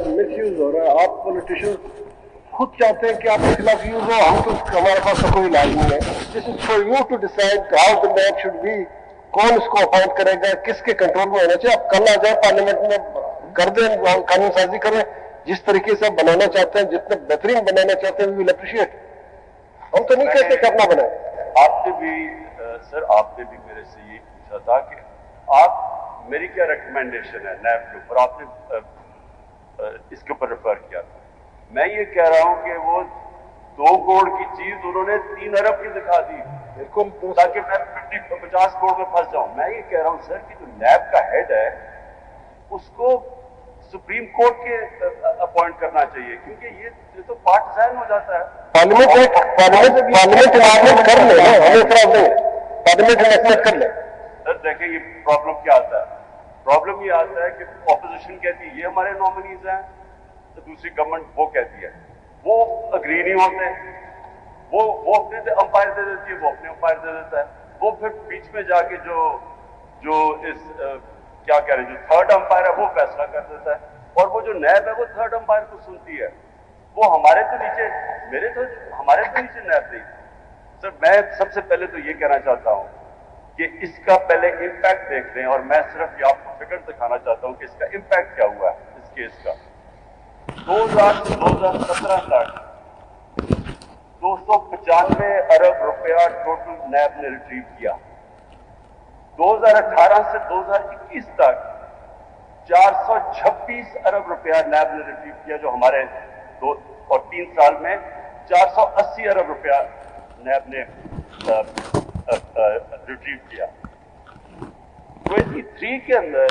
Miss use हो रहा है। आप पॉलिटिशियन खुद चाहते हैं कि आपके खिलाफ यूज हो, हम तो हमारे पास तो कोई इलाज नहीं है। This is for you to decide how the map should be, कौन इसको अपॉइंट करेगा, किसके कंट्रोल में होना चाहिए। आप कल आ जाए पार्लियामेंट में कर दें, कानून साजी करें जिस तरीके से आप बनाना चाहते हैं, जितने बेहतरीन बनाना चाहते हैं, वी विल अप्रिशिएट। हम तो नहीं कहते कि अपना बनाए। आपने भी सर आपने भी मेरे से ये पूछा था कि आप मेरी क्या रिकमेंडेशन है नैब के ऊपर, आपने इसके ऊपर रेफर किया था। मैं ये कह रहा हूं कि वो 2 करोड़ की चीज उन्होंने 3 अरब की दिखा दी, बिल्कुल, ताकि मैं 50 करोड़ में फंस जाऊं। मैं ये कह रहा हूं सर कि जो नैब का हेड है उसको सुप्रीम कोर्ट के अपॉइंट करना चाहिए, क्योंकि ये तो पार्टिजान हो जाता है। पार्लियामेंट इलेक्शन कर ले, हमें खराब नहीं, पार्लियामेंट इलेक्शन कर ले। सर देखें ये प्रॉब्लम क्या आता है, प्रॉब्लम ये आता है कि ऑपोजिशन कहती है ये हमारे नॉमिनीज हैं, तो दूसरी गवर्नमेंट वो कहती है, वो अग्री नहीं होते, वो अपने अंपायर दे देती है, वो अपने अंपायर दे देता है, वो फिर बीच में जाके जो इस क्या कह रहे हैं, जो थर्ड अंपायर है वो फैसला कर देता है, और वो जो नैब है वो थर्ड अंपायर को सुनती है। वो हमारे तो नीचे नैब नहीं। सर मैं सबसे पहले तो ये कहना चाहता हूं कि इसका पहले इम्पैक्ट देख लें, और मैं सिर्फ ये आपको फिगर दिखाना चाहता हूं कि इसका इम्पैक्ट क्या हुआ है इस केस का। 2000 से 2017 तक 295 अरब रुपया टोटल नैब ने रिट्रीव किया। 2018 से 2021 तक 426 अरब रुपया नैब ने रिट्रीव किया, जो हमारे 2 और 3 साल में 480 अरब रुपया नैब ने रिट्रीव किया। 23 के अंदर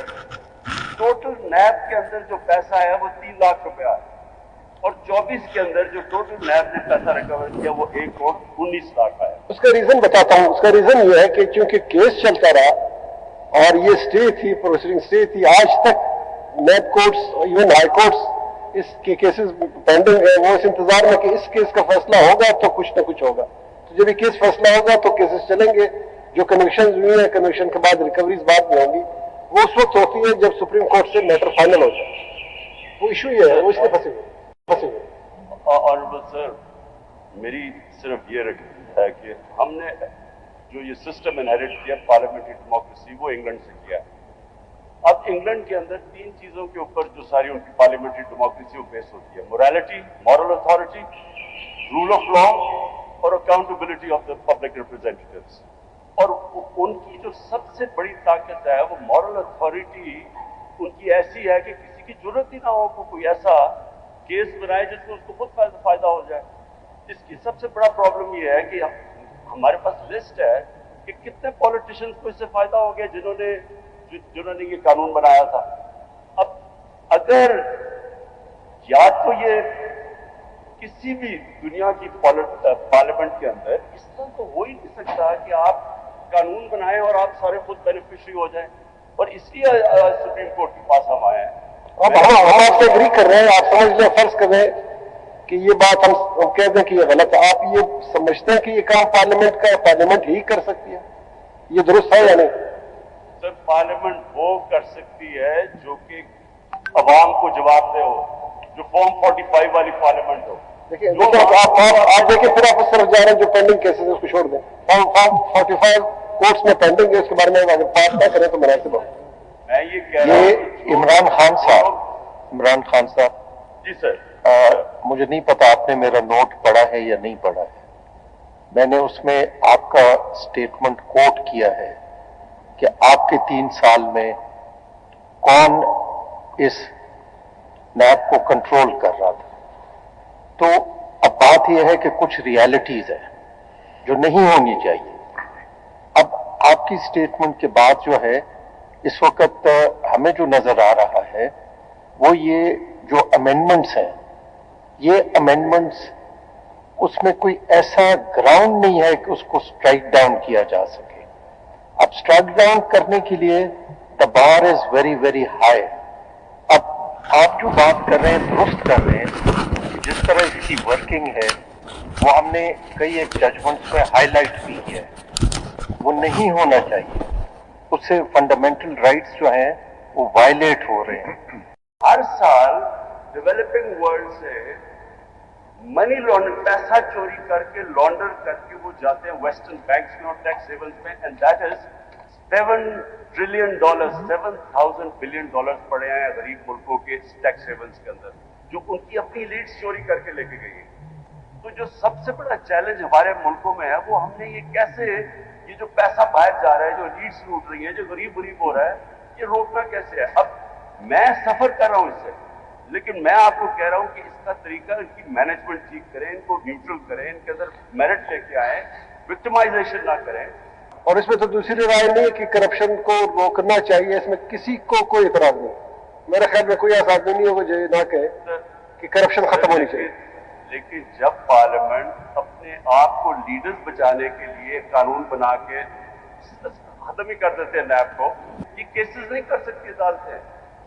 टोटल नैब के अंदर जो पैसा है वो 3 लाख रुपया है, और 24 के अंदर जो टोटल नैब ने पैसा रिकवर किया वो 1 करोड़ 19 लाख आया। उसका रीजन बताता हूं। उसका रीजन ये है कि क्योंकि केस चलता रहा और ये स्टे थी, प्रोसीडिंग स्टे थी, आज तक नैब कोर्ट्स, इवन हाई कोर्ट्स इसके केसेस पेंडिंग है। वो इस इंतजार में कि इस केस का फैसला होगा तो कुछ ना कुछ होगा। तो जब ये केस फैसला होगा तो केसेस चलेंगे। जो कन्विक्शन हुई है, कन्विक्शन के बाद रिकवरीज बाद में होंगी, वो उस वक्त होती है जब सुप्रीम कोर्ट से मैटर फाइनल हो जाए। वो इशू ये है, वो इसलिए फंसे हुए। ऑनरेबल सर, मेरी सिर्फ ये है कि हमने जो ये सिस्टम इनहेरिट किया पार्लियामेंट्री डेमोक्रेसी, वो इंग्लैंड से किया है। अब इंग्लैंड के अंदर 3 चीजों के ऊपर जो सारी उनकी पार्लियामेंट्री डेमोक्रेसी वो बेस होती है: morality, moral authority, rule of law और accountability of the public representatives. और उनकी जो सबसे बड़ी ताकत है वो मॉरल अथॉरिटी उनकी ऐसी है कि किसी की जरूरत ही ना हो को कोई ऐसा केस बनाए जिसमें उसको खुद फायदा हो जाए। इसकी सबसे बड़ा प्रॉब्लम ये है कि हमारे पास लिस्ट है कि कितने पॉलिटिशियंस को इससे फायदा हो गया जिन्होंने ये कानून बनाया था। अब अगर या तो ये किसी भी दुनिया की पार्लियामेंट के अंदर इस तरह तो हो ही नहीं सकता कि आप कानून बनाएं और आप सारे खुद बेनिफिशियरी हो जाएं, और इसलिए सुप्रीम कोर्ट के पास हम आए हैं। अब हम आपसे एग्री कर रहे हैं, आप समझ लें, फर्ज कर रहे हैं कि ये बात हम कह दें कि ये गलत है। आप ये समझते हैं कि ये काम पार्लियामेंट ही कर सकती है, ये दुरुस्त है या नहीं? सर पार्लियामेंट वो कर सकती है जो कि अवाम को जवाब दे हो, जो फॉर्म 45 वाली पार्लियामेंट हो। देखिए आप देखिए, फिर आप उस तरफ जा रहे हैं जो पेंडिंग केसेस है उसको छोड़ दें। फॉर्म 45 कोर्ट्स में पेंडिंग है, उसके बारे में अगर बात ना करें तो मुनासिब हो। मैं ये कह रहा हूं इमरान खान साहब जी सर, मुझे नहीं पता आपने मेरा नोट पढ़ा है या नहीं पढ़ा है। मैंने उसमें आपका स्टेटमेंट कोट किया है कि आपके 3 साल में कौन इस नैब को कंट्रोल कर रहा था। तो अब बात यह है कि कुछ रियलिटीज है जो नहीं होनी चाहिए। अब आपकी स्टेटमेंट के बाद जो है इस वक्त हमें जो नजर आ रहा है वो ये जो अमेंडमेंट्स हैं, ये अमेंडमेंट्स उसमें कोई ऐसा ग्राउंड नहीं है कि उसको स्ट्राइक डाउन किया जा सके। अब स्ट्राइक डाउन करने के लिए the bar is very very high. अब आप जो बात कर रहे हैं दुरुस्त कर रहे हैं, जिस तरह इसकी वर्किंग है वो हमने कई एक जजमेंट्स में हाईलाइट की है, वो नहीं होना चाहिए। उससे फंडामेंटल राइट्स जो हैं वो वायलेट हो रहे हैं। हर साल डेवलपिंग वर्ल्ड से मनी लॉन्डर, पैसा चोरी करके लॉन्डर करके वो जाते हैं वेस्टर्न बैंक्स में और टैक्स हेवंस में, and that is $7 trillion, $7,000 billion पड़े हैं गरीब मुल्कों के टैक्स हेवंस के अंदर, जो उनकी अपनी लीड्स चोरी करके लेके गई है। तो जो सबसे बड़ा चैलेंज हमारे मुल्कों में है वो हमने ये कैसे, ये जो पैसा बाहर जा रहा है, जो लीड्स लूट रही है, जो गरीब हो रहा है, ये रोकना कैसे है। अब मैं सफर कर रहा हूं इससे, लेकिन मैं आपको कह रहा हूं कि इसका तरीका, इनकी मैनेजमेंट ठीक करें, इनको न्यूट्रल करें, इनके अंदर मेरिट लेके आए, विक्टिमाइजेशन ना करें। और इसमें तो दूसरी राय नहीं है कि करप्शन को रोकना चाहिए, इसमें किसी को कोई इतराज नहीं। मेरे ख्याल में कोई ऐसा आदमी नहीं होगा जो ये ना कहे कि करप्शन खत्म होनी चाहिए। लेकिन जब पार्लियामेंट अपने आप को लीडर्स बचाने के लिए कानून बना के खत्म ही कर देते हैं नैब को, ये केसेस नहीं कर सकती अदालतें,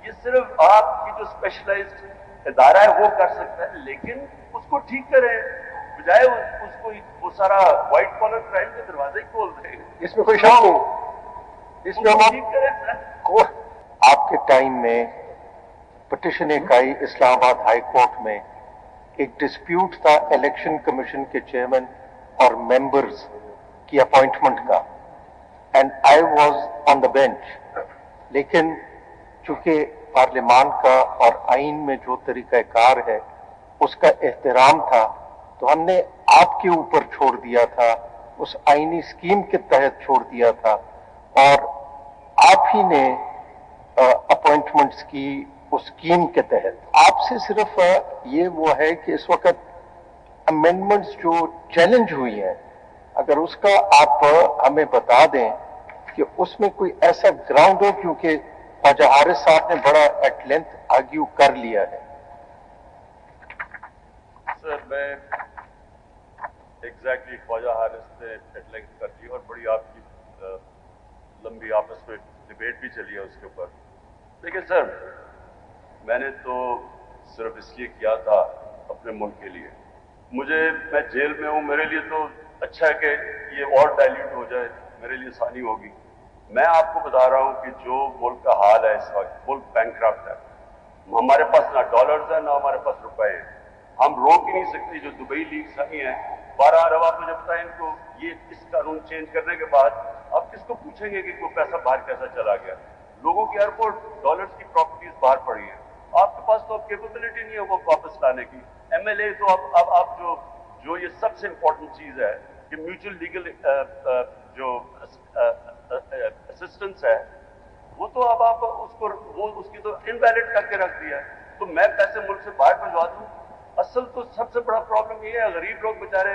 ये सिर्फ आपकी जो स्पेशलाइज्ड इदारा है वो कर सकता है, लेकिन उसको ठीक करें, बजाय उसको वो सारा व्हाइट कॉलर क्राइम के दरवाजे ही खोल दें। इसमें कोई शक नहीं, इसमें हम ठीक करें। आपके टाइम में पिटिशन एक आई इस्लामाबाद हाई कोर्ट में, एक डिस्प्यूट था इलेक्शन कमीशन के चेयरमैन और मेंबर्स की अपॉइंटमेंट का, and I was on the bench. लेकिन चूंकि पार्लियामान का और आइन में जो तरीकाकार है उसका एहतराम था, तो हमने आपके ऊपर छोड़ दिया था, उस आईनी स्कीम के तहत छोड़ दिया था, और आप ही ने अपॉइंटमेंट्स की उस स्कीम के तहत। आपसे सिर्फ ये वो है कि इस वक्त अमेंडमेंट्स जो चैलेंज हुई हैं, अगर उसका आप हमें बता दें कि उसमें कोई ऐसा ग्राउंड हो, क्योंकि ख्वाजा हारिस साहब ने बड़ा एट लेंथ आर्ग्यू कर लिया है। सर मैं एग्जैक्टली ख्वाजा हारिस ने एट लेंथ कर दी और बड़ी आपकी लंबी आपस में डिबेट भी चली है उसके ऊपर। देखिए सर, मैंने तो सिर्फ इसलिए किया था अपने मुल्क के लिए। मैं जेल में हूं, मेरे लिए तो अच्छा है कि ये और डाइल्यूट हो जाए, मेरे लिए आसानी होगी। मैं आपको बता रहा हूं कि जो मुल्क का हाल है इस वक्त, मुल्क बैंकक्रप्ट है, हमारे पास ना डॉलर्स है ना हमारे पास रुपए हैं, हम रोक ही नहीं सकते। जो दुबई लीग्स आई हैं 12 अरब, आपने जब बताया इनको, ये इस कानून चेंज करने के बाद आप किसको पूछेंगे कि कोई पैसा बाहर कैसा चला गया। लोगों की एयरपोर्ट डॉलर्स की प्रॉपर्टीज बाहर पड़ी हैं, आपके पास तो अब कैपेबिलिटी नहीं है वो वापस लाने की। एमएलए तो अब जो ये सबसे इंपॉर्टेंट चीज है कि म्यूचुअल लीगल जो असिस्टेंस है, वो तो अब आप उसकी तो इनवैलिड करके रख दिया है। तो मैं पैसे मुल्क से बाहर भिजवा दूं, असल तो सबसे बड़ा प्रॉब्लम ये है, गरीब लोग बेचारे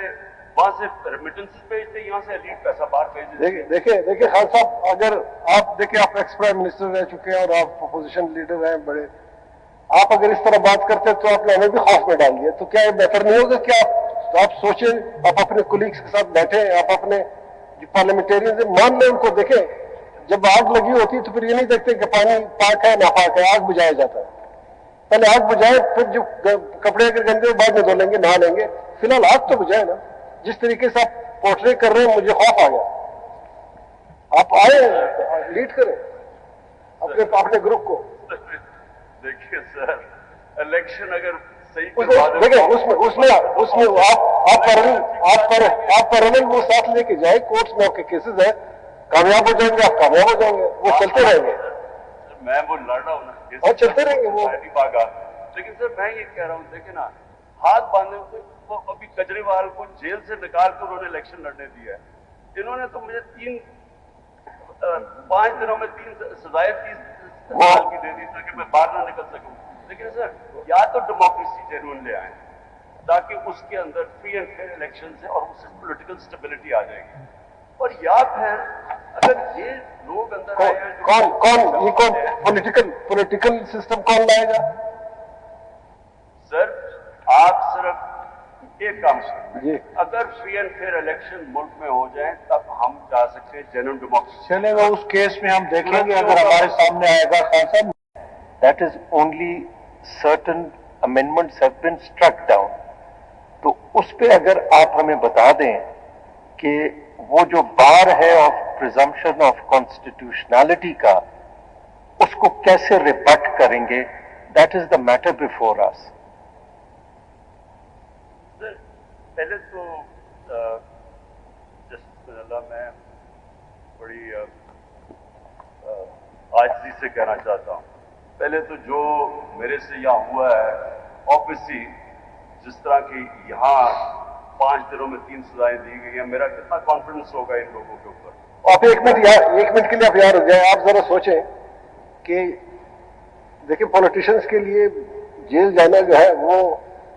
वहां से रेमिटेंसेस भेजते, यहाँ से एलीट पैसा बाहर भेज देते। देखिए खान साहब, अगर आप देखिए, आप एक्स प्राइम मिनिस्टर रह चुके हैं और आप अपोजिशन लीडर हैं बड़े, आप अगर इस तरह बात करते हैं तो आपने हमें भी खौफ में डाल दिया। तो क्या ये बेहतर नहीं होगा कि आप सोचें, आप अपने कोलीग्स के साथ बैठे, आप अपने जो पार्लियामेंटेरियन मान लें, उनको देखें। जब आग लगी होती है तो फिर ये नहीं देखते कि पानी पाक है नापाक है, आग बुझाया जाता है। पहले आग बुझाए, फिर जो कपड़े अगर गंदे बाद में धो लेंगे, नहा लेंगे, फिलहाल आग तो बुझाए ना। जिस तरीके से आप पोर्ट्रे कर रहे हैं, मुझे खौफ आ गया। आप आए, लीड करें अपने ग्रुप को। देखिए सर, इलेक्शन अगर सही देखिए उसमें आप पैरेलल वो साथ लेके जाए, कोर्ट्स में आपके केसेस है, कामयाब हो जाएंगे, आप कामयाब हो जाएंगे, वो चलते रहेंगे। मैं वो लड़ रहा हूँ ना, और चलते रहेंगे वो नहीं भागा। लेकिन सर मैं ये कह रहा हूँ, देखिए ना, हाथ बांधे हुए वो अभी केजरीवाल को जेल से निकाल कर उन्होंने इलेक्शन लड़ने दिया है। इन्होंने तो मुझे 5 दिनों में 3 सजाएं 30 साल की दे दी ताकि मैं बाहर ना निकल सकूं। लेकिन सर, या तो डेमोक्रेसी जेन्युइन ले आए ताकि उसके अंदर फ्री एंड फेयर इलेक्शन है और उससे पॉलिटिकल स्टेबिलिटी आ जाएगी, और या फिर अगर ये लोग अंदर आए हैं, कौन पॉलिटिकल सिस्टम कौन लाएगा? सर आप सिर्फ एक काम करें, अगर फ्री एंड फेयर इलेक्शन मुल्क में हो जाए तब हम जा सकते हैं जेन्युइन डेमोक्रेसी। चलेगा, उस केस में हम देखेंगे अगर हमारे सामने आएगा। Khan sahab, that is only certain amendments have been struck down. तो उस पे अगर आप हमें बता दें कि वो जो बार है ऑफ प्रिजम्पशन ऑफ कॉन्स्टिट्यूशनैलिटी का, उसको कैसे रिबट करेंगे That is the matter before us. Sir पहले तो जस्ट मैं बड़ी आजिज़ी से कहना चाहता हूँ, पहले तो जो मेरे से यहाँ हुआ है, ऑब्वियसली जिस तरह की यहाँ 5 दिनों में 3 सजाएं दी गई हैं, मेरा कितना कॉन्फिडेंस होगा इन लोगों के ऊपर। आप एक मिनट के लिए आप यार रुक जाए। आप जरा सोचें कि देखिए पॉलिटिशियंस के लिए जेल जाना जो है वो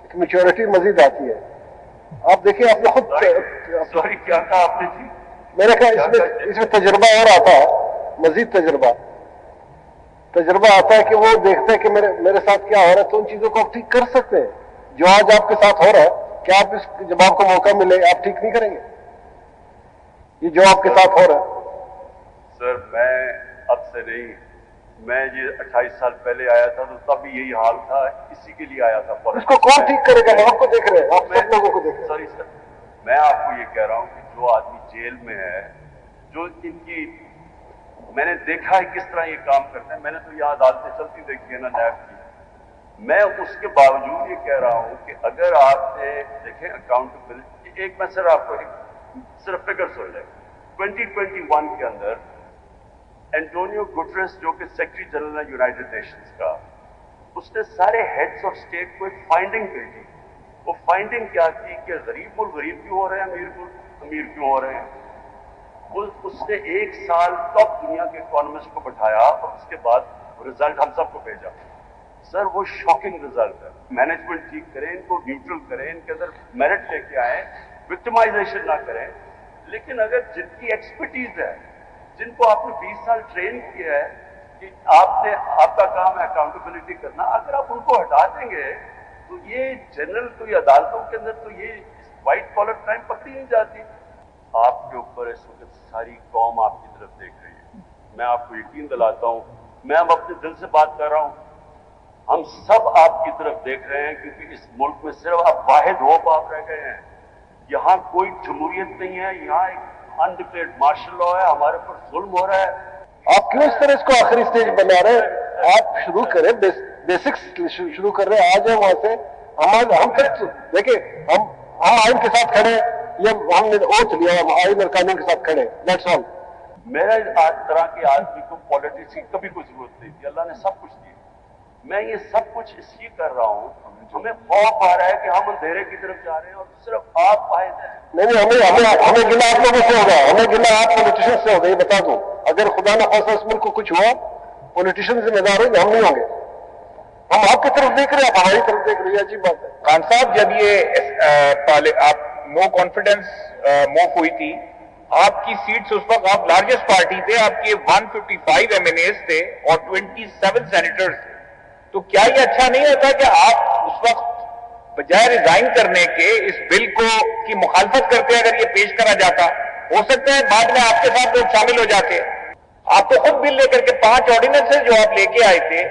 एक मैच्योरिटी मजीद आती है। आप देखिए आपने खुद सॉरी क्या कहा आपने जी? मैंने कहा इसमें तजुर्बा और आता है, मजीद तजुर्बा आता है कि वो देखता है कि मेरे साथ क्या हो रहा है, तो उन चीजों को आप ठीक कर सकते हैं। जो आज आपके साथ हो रहा है, क्या आप जब आपको मौका मिले आप ठीक नहीं करेंगे? ये जो आपके साथ हो रहा है। सर मैं अब से नहीं, मैं ये 28 साल पहले आया था तो तब भी यही हाल था, इसी के लिए आया था। इसको कौन ठीक करेगा? हम आपको देख रहे हैं, आप सब लोगों को देख रहे हैं। सॉरी सर, मैं आपको ये कह रहा हूँ कि जो आदमी जेल में है, जो इनकी मैंने देखा है किस तरह ये काम करते हैं, मैंने तो ये अदालतें चलती देखी है ना नैब की, मैं उसके बावजूद ये कह रहा हूँ कि अगर आपने देखें अकाउंटेबिलिटी, एक मैं सर आपको सिर्फ फिगर सुन लें, 2021 के अंदर एंटोनियो गुटरेस जो कि सेक्रेटरी जनरल है यूनाइटेड नेशंस का, उसने सारे हेड्स ऑफ स्टेट को एक फाइंडिंग भेजी। वो फाइंडिंग क्या थी कि गरीब मुल्क गरीब क्यों हो रहे हैं, अमीर मुल्क अमीर क्यों हो रहे हैं। उसने 1 साल तक दुनिया के इकोनॉमिस्ट को बैठाया और उसके बाद रिजल्ट हम सबको भेजा। सर वो शॉकिंग रिजल्ट है। मैनेजमेंट ठीक करें, इनको न्यूट्रल करें, इनके अंदर मेरिट लेके आए, विक्टिमाइजेशन ना करें, लेकिन अगर जिनकी एक्सपर्टीज है, जिनको आपने 20 साल ट्रेन किया है कि आपका काम है अकाउंटेबिलिटी करना, अगर आप उनको हटा देंगे तो ये जनरल कोई अदालतों के अंदर तो ये व्हाइट कॉलर क्राइम पकड़ी नहीं जाती। आपके ऊपर इस वक्त सारी कौम आपकी तरफ देख रही है। मैं आपको यकीन दिलाता हूं, मैं अब अपने दिल से बात कर रहा हूं, हम सब आपकी तरफ देख रहे हैं, क्योंकि इस मुल्क में सिर्फ आप वाहिद होप आप रह गए हैं। यहां कोई जमहूरियत नहीं है, यहां एक अनडिक्लेयर्ड मार्शल लॉ है, हमारे ऊपर जुल्म हो रहा है। आप क्यों इस तरह इसको आखिरी स्टेज बना रहे हैं? आप शुरू करें, बेसिक्स शुरू कर रहे हैं, आ जाए वहां से। हम देखिए, हम आइन के साथ खड़े, ये हमने ओथ लिया, हम आइन और कानून के साथ खड़े, दैट्स ऑल। मेरे तरह के आदमी को पॉलिटिक्स की कभी कोई जरूरत नहीं थी, अल्लाह ने सब कुछ दिया। मैं ये सब कुछ इसलिए कर रहा हूँ, हमें खौफ आ रहा है कि हम अंधेरे की तरफ जा रहे हैं और सिर्फ आप फायद हैं। नहीं, हमें गिला आप लोगों से होगा, हमें गिला आप पॉलिटिशियन से होगा, ये बता दो। अगर खुदा न खासा इस मुल्क को कुछ हुआ, पॉलिटिशियन जिम्मेदार होंगे, हम नहीं होंगे। हम आपकी तरफ देख रहे हैं, आप हमारी तरफ देख रहे हैं, अजीब बात है। खान साहब, जब ये आप नो कॉन्फिडेंस मूव हुई थी, आपकी सीट्स उस वक्त, आप लार्जेस्ट पार्टी थे, आपके 155 एमएनएस थे और 27 सेनेटर्स थे। तो क्या ये अच्छा नहीं होता कि आप उस वक्त बजाय रिजाइन करने के इस बिल को की मुखालफत करते, अगर ये पेश करा जाता, हो सकता है बाद में आपके साथ लोग शामिल हो जाते। आप तो खुद बिल लेकर के 5 ऑर्डिनेंसेस जो आप लेके आए थे,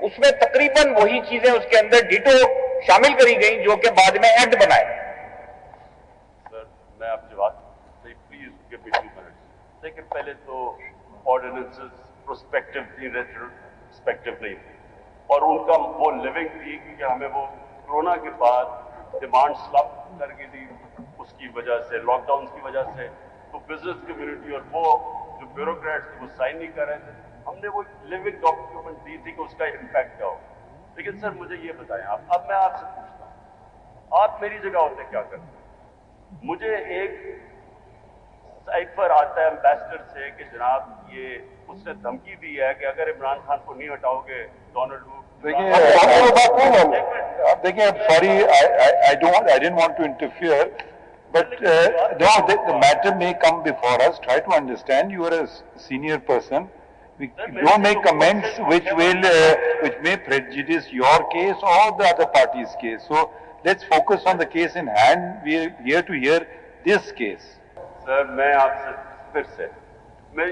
उसमें तकरीबन वही चीजें उसके अंदर डिटो शामिल करी गई जो कि बाद में एक्ट बनाए। सर मैं आपसे बात प्लीज गिव मी 2 मिनट्स। देखिए, पहले तो ऑर्डिनेंसेस प्रोस्पेक्टिव थी, रेट्रोस्पेक्टिव नहीं थी, और उनका वो लिविंग थी, क्योंकि हमें वो कोरोना के बाद डिमांड स्लप कर गई थी, उसकी वजह से, लॉकडाउन की वजह से, तो बिजनेस कम्युनिटी और वो जो ब्यूरोक्रेट्स थे वो साइन नहीं कर रहे थे। हमने वो लिविंग डॉक्यूमेंट दी थी कि उसका इम्पैक्ट क्या हो। लेकिन सर मुझे ये बताएं आप, अब मैं आपसे पूछता हूँ, आप मेरी जगह होते क्या करते? मुझे एक साइफर आता है एम्बेसडर से कि जनाब ये उसने धमकी दी है कि अगर इमरान खान को नहीं हटाओगे डोनाल्ड देखिए, आप देखिए, sorry, I didn't want to interfere, but no, the matter may come before us. Try to understand. You are a senior person. We don't make comments which may prejudice your case or the other party's case. So let's focus on the case in hand. We are here to hear this case. Sir मैं आपसे फिर से, मैं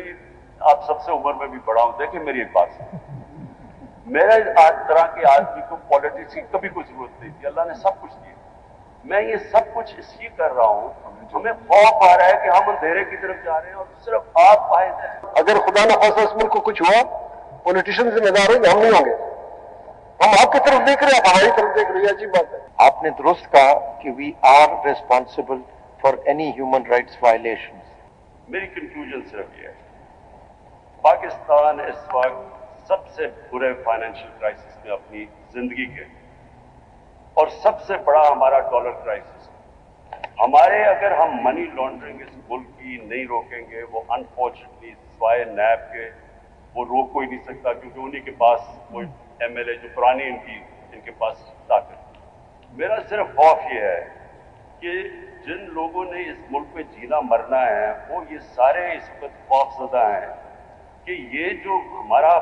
आप सबसे उम्र में भी बड़ा हूं, देखिए मेरी एक बात सुनिए। मेरे तरह के आदमी को पॉलिटिक्स की कभी कोई जरूरत नहीं थी, अल्लाह ने सब कुछ दिया। मैं ये सब कुछ इसलिए कर रहा हूँ, हमें खौफ आ रहा है कि हम अंधेरे की तरफ जा रहे हैं और सिर्फ आप फायद हैं। अगर खुदा न खासा इस मुल्क को कुछ हुआ, पॉलिटिशियन जिम्मेदार होंगे, हम नहीं होंगे। हम आपकी तरफ देख रहे हैं, आप हमारी तरफ देख रहे हैं, अच्छी बात है। आपने दुरुस्त कहा कि we are responsible for any human rights violations. मेरी कंक्लूजन सिर्फ ये है, पाकिस्तान इस वक्त सबसे बुरे फाइनेंशियल क्राइसिस में अपनी जिंदगी के, और सबसे बड़ा हमारा डॉलर क्राइसिस। हमारे अगर हम मनी लॉन्ड्रिंग इस मुल्क की नहीं रोकेंगे, वो अनफॉर्चुनेटली सिवाय नैब के वो रोक कोई नहीं सकता, क्योंकि उन्हीं के पास कोई एमएलए जो पुरानी इनके पास ताकत। मेरा सिर्फ खौफ ये है कि जिन लोगों ने इस मुल्क में जीना मरना है, वो ये सारे इस वक्त खौफजदा हैं कि ये जो हमारा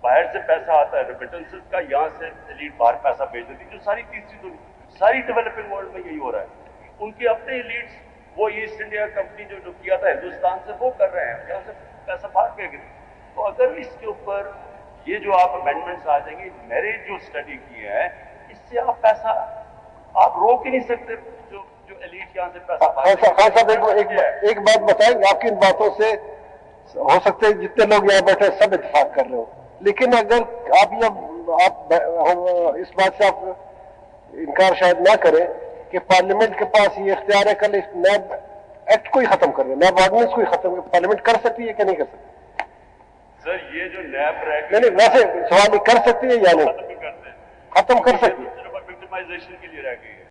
बाहर से पैसा आता है रेमिटेंसेस का, यहाँ से एलीट बाहर पैसा भेज देती, जो सारी तीसरी दुनिया, सारी डेवलपिंग वर्ल्ड में यही हो रहा है। उनके अपने एलीट्स, वो ईस्ट इंडिया कंपनी जो किया था हिंदुस्तान से, वो कर रहे हैं, यहाँ से पैसा बाहर भेज। तो अगर इसके ऊपर ये जो आप अमेंडमेंट्स आ जाएंगे, मैंने जो स्टडी की है, इससे आप पैसा आप रोक ही नहीं सकते, जो एलीट यहाँ से पैसा एक बात बताएंगे, आपकी इन बातों से हो सकते हैं जितने लोग यहाँ बैठे सब इत्तेफाक कर रहे हो, लेकिन अगर आप इस बात से आप इनकार शायद ना करें कि पार्लियामेंट के पास ये इख्तियार है कल इस नैब एक्ट को ही खत्म कर दे, नैब ऑर्डिनेंस को ही खत्म, पार्लियामेंट कर सकती है कि नहीं कर सकती? सर ये जो नैब नहीं, वैसे सवाल कर सकती है या नहीं? खत्म कर सकती है, खत्म कर सकती है, सिर्फ विक्टिमाइजेशन के लिए रह गई है।